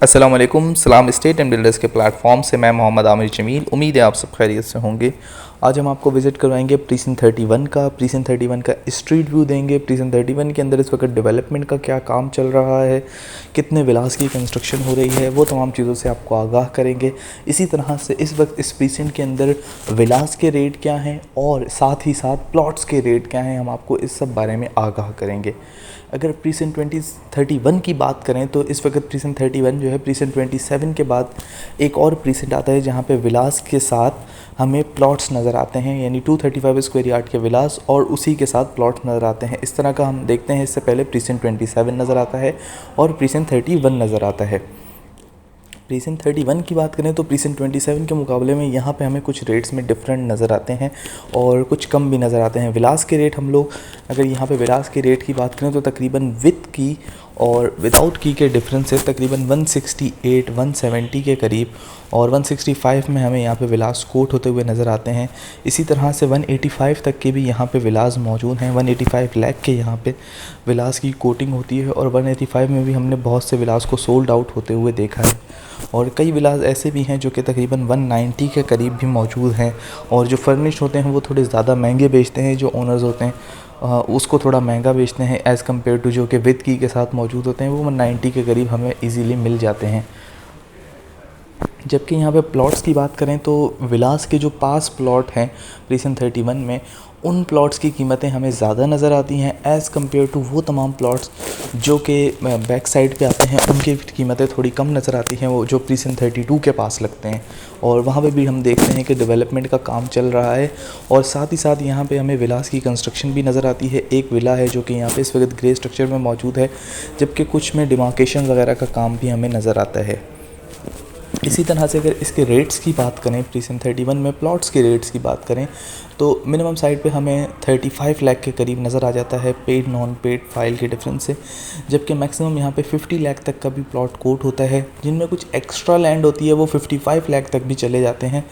अस्सलाम वालेकुम। सलाम स्टेट एंड बिल्डर्स के प्लेटफॉर्म से मैं मोहम्मद आमिर जमील। उम्मीद है आप सब खैरियत से होंगे। आज हम आपको विज़िट करवाएंगे प्रीसिन 31 का। प्रीसिन 31 का स्ट्रीट व्यू देंगे। प्रीसिन 31 के अंदर इस वक्त डेवलपमेंट का क्या काम चल रहा है, कितने विलास की कंस्ट्रक्शन हो रही है, वो तमाम चीज़ों से आपको आगाह करेंगे। इसी तरह से इस वक्त इस प्रीसिन के अंदर विलास के रेट क्या हैं और साथ ही साथ प्लॉट्स के रेट क्या हैं, हम आपको इस सब बारे में आगाह करेंगे। अगर प्रीसिन 31 की बात करें तो इस वक्त प्रीसिन 31 जो है, प्रीसिन 27 के बाद एक और प्रीसिन आता है जहाँ पे विलास के साथ हमें प्लॉट्स नज़र आते हैं, यानी 235 स्क्वायर यार्ड के विलास और उसी के साथ प्लॉट्स नज़र आते हैं। इस तरह का हम देखते हैं। इससे पहले प्रीसिन 27 नज़र आता है और प्रीसिन 31 नज़र आता है। प्रीसिन 31 की बात करें तो प्रीसिन 27 के मुकाबले में यहाँ पे हमें कुछ रेट्स में डिफरेंट नज़र आते हैं और कुछ कम भी नज़र आते हैं। विलास के रेट हम लोग अगर यहाँ पे विलास के रेट की बात करें तो तकरीबन विथ की और विदाउट की के डिफरेंस है तकरीबन 168 170 के करीब, और 165 में हमें यहाँ पे विलास कोट होते हुए नज़र आते हैं। इसी तरह से 185 तक के भी यहाँ पे विलास मौजूद हैं। 185 लाख के यहाँ पे विलास की कोटिंग होती है और 185 में भी हमने बहुत से विलास को सोल्ड आउट होते हुए देखा है। और कई विलास ऐसे भी हैं जो कि तकरीबन 190 के करीब भी मौजूद हैं, और जो फर्निश्ड होते हैं वो थोड़े ज़्यादा महंगे बेचते हैं। जो ओनर्स होते हैं उसको थोड़ा महंगा बेचते हैं एज़ कम्पेयर टू जो कि विद की के साथ मौजूद होते हैं, वो 190 के करीब हमें ईज़िली मिल जाते हैं। जबकि यहाँ पे प्लॉट्स की बात करें तो विलास के जो पास प्लॉट हैं प्रीसिन 31 में, उन प्लॉट्स की कीमतें हमें ज़्यादा नज़र आती हैं एज़ कम्पेयर टू वो तमाम प्लॉट्स जो कि बैक साइड पे आते हैं। उनकी कीमतें थोड़ी कम नज़र आती हैं, वो जो प्रीसिन 32 के पास लगते हैं। और वहाँ पे भी हम देखते हैं कि डेवलपमेंट का काम चल रहा है और साथ ही साथ यहाँ पे हमें विलास की कंस्ट्रक्शन भी नज़र आती है। एक विला है जो कि यहाँ पे इस वक्त ग्रे स्ट्रक्चर में मौजूद है, जबकि कुछ में डिमार्केशन वगैरह का काम भी हमें नज़र आता है। इसी तरह से अगर इसके रेट्स की बात करें, प्रीसिन 31 में प्लॉट्स के रेट्स की बात करें तो मिनिमम साइड पे हमें 35 लाख के करीब नज़र आ जाता है पेड नॉन पेड फाइल के डिफरेंस से, जबकि मैक्सिमम यहाँ पे 50 लाख तक का भी प्लॉट कोट होता है। जिनमें कुछ एक्स्ट्रा लैंड होती है वो 55 लाख तक भी चले जाते हैं।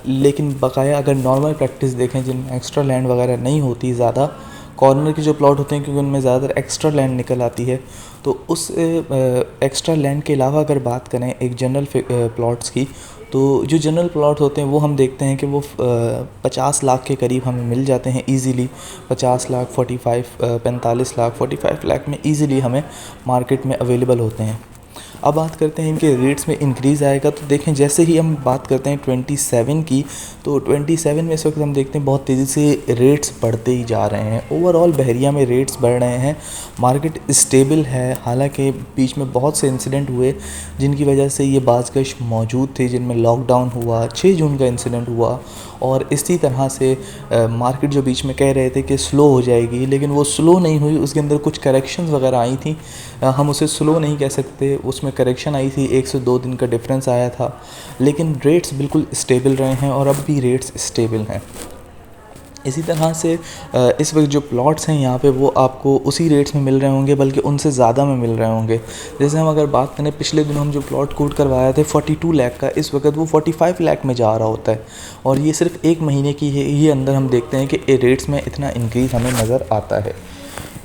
लेकिन बकाया अगर नॉर्मल प्रैक्टिस देखें जिनमें एक्स्ट्रा लैंड वगैरह नहीं होती, ज़्यादा कॉर्नर के जो प्लॉट होते हैं क्योंकि उनमें ज़्यादातर एक्स्ट्रा लैंड निकल आती है, तो उस एक्स्ट्रा लैंड के अलावा अगर बात करें एक जनरल प्लॉट्स की, तो जो जनरल प्लॉट होते हैं वो हम देखते हैं कि वो 50 लाख के करीब हमें मिल जाते हैं ईज़िली। 50 लाख 45 लाख 45 लाख में ईज़िली हमें मार्केट में अवेलेबल होते हैं। अब बात करते हैं इनके रेट्स में इंक्रीज़ आएगा तो देखें, जैसे ही हम बात करते हैं 27 की, तो 27 में इस वक्त हम देखते हैं बहुत तेज़ी से रेट्स बढ़ते ही जा रहे हैं। ओवरऑल बहरिया में रेट्स बढ़ रहे हैं, मार्केट स्टेबल है। हालांकि बीच में बहुत से इंसिडेंट हुए जिनकी वजह से ये बाज़गश मौजूद थे, जिनमें लॉकडाउन हुआ, 6 जून का इंसिडेंट हुआ, और इसी तरह से मार्केट जो बीच में कह रहे थे कि स्लो हो जाएगी, लेकिन वो स्लो नहीं हुई। उसके अंदर कुछ करेक्शंस वगैरह आई थी, हम उसे स्लो नहीं कह सकते, उसमें करेक्शन आई थी, 1 से 2 दिन का डिफरेंस आया था, लेकिन रेट्स बिल्कुल स्टेबल रहे हैं और अब भी रेट्स स्टेबल हैं। इसी तरह से इस वक्त जो प्लॉट्स हैं यहाँ पे वो आपको उसी रेट्स में मिल रहे होंगे, बल्कि उनसे ज़्यादा में मिल रहे होंगे। जैसे हम अगर बात करें, पिछले दिनों हम जो प्लॉट कोट करवाया थे 42 लाख का, इस वक्त वो 45 लाख में जा रहा होता है, और ये सिर्फ एक महीने की है। ये अंदर हम देखते हैं कि रेट्स में इतना इंक्रीज़ हमें नज़र आता है।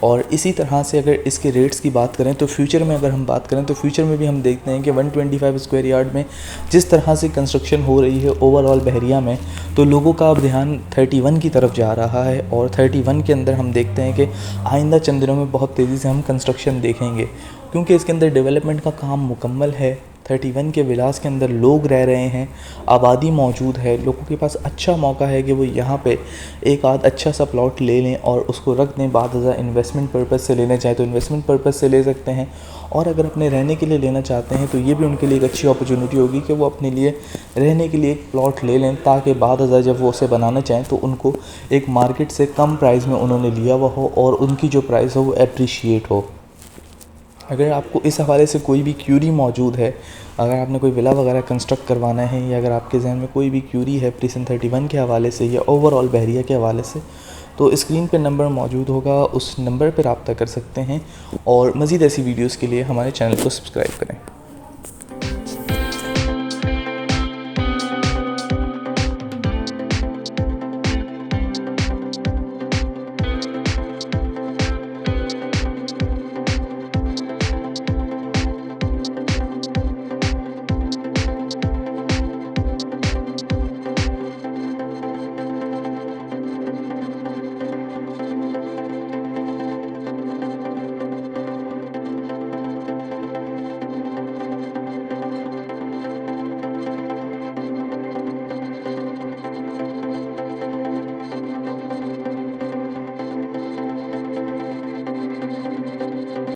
और इसी तरह से अगर इसके रेट्स की बात करें तो फ्यूचर में अगर हम बात करें तो फ्यूचर में भी हम देखते हैं कि 125 स्क्वायर यार्ड में जिस तरह से कंस्ट्रक्शन हो रही है ओवरऑल बहरिया में, तो लोगों का अब ध्यान 31 की तरफ जा रहा है। और 31 के अंदर हम देखते हैं कि आइंदा चंद दिनों में बहुत तेज़ी से हम कंस्ट्रक्शन देखेंगे, क्योंकि इसके अंदर डेवलपमेंट का काम मुकम्मल है। 31 के विलास के अंदर लोग रह रहे हैं, आबादी मौजूद है, लोगों के पास अच्छा मौका है कि वो यहाँ पे एक आध अच्छा सा प्लॉट ले लें और उसको रख दें। बाद अगर इन्वेस्टमेंट पर्पज़ से लेना चाहें तो इन्वेस्टमेंट पर्पज़ से ले सकते हैं, और अगर अपने रहने के लिए लेना चाहते हैं तो ये भी उनके लिए एक अच्छी अपॉर्चुनिटी होगी कि वो अपने लिए रहने के लिए एक प्लॉट ले लें, ताकि बाद अगर जब वो उसे बनाना चाहें तो उनको एक मार्केट से कम प्राइस में उन्होंने लिया हुआ हो और उनकी जो प्राइस हो वो अप्रिशिएट हो। अगर आपको इस हवाले से कोई भी क्यूरी मौजूद है, अगर आपने कोई विला वगैरह कंस्ट्रक्ट करवाना है, या अगर आपके जहन में कोई भी क्यूरी है प्रीसिन 31 के हवाले से या ओवरऑल बहरिया के हवाले से, तो स्क्रीन पे नंबर मौजूद होगा, उस नंबर पर रब्ता कर सकते हैं। और मज़ीद ऐसी वीडियोस के लिए हमारे चैनल को सब्सक्राइब करें।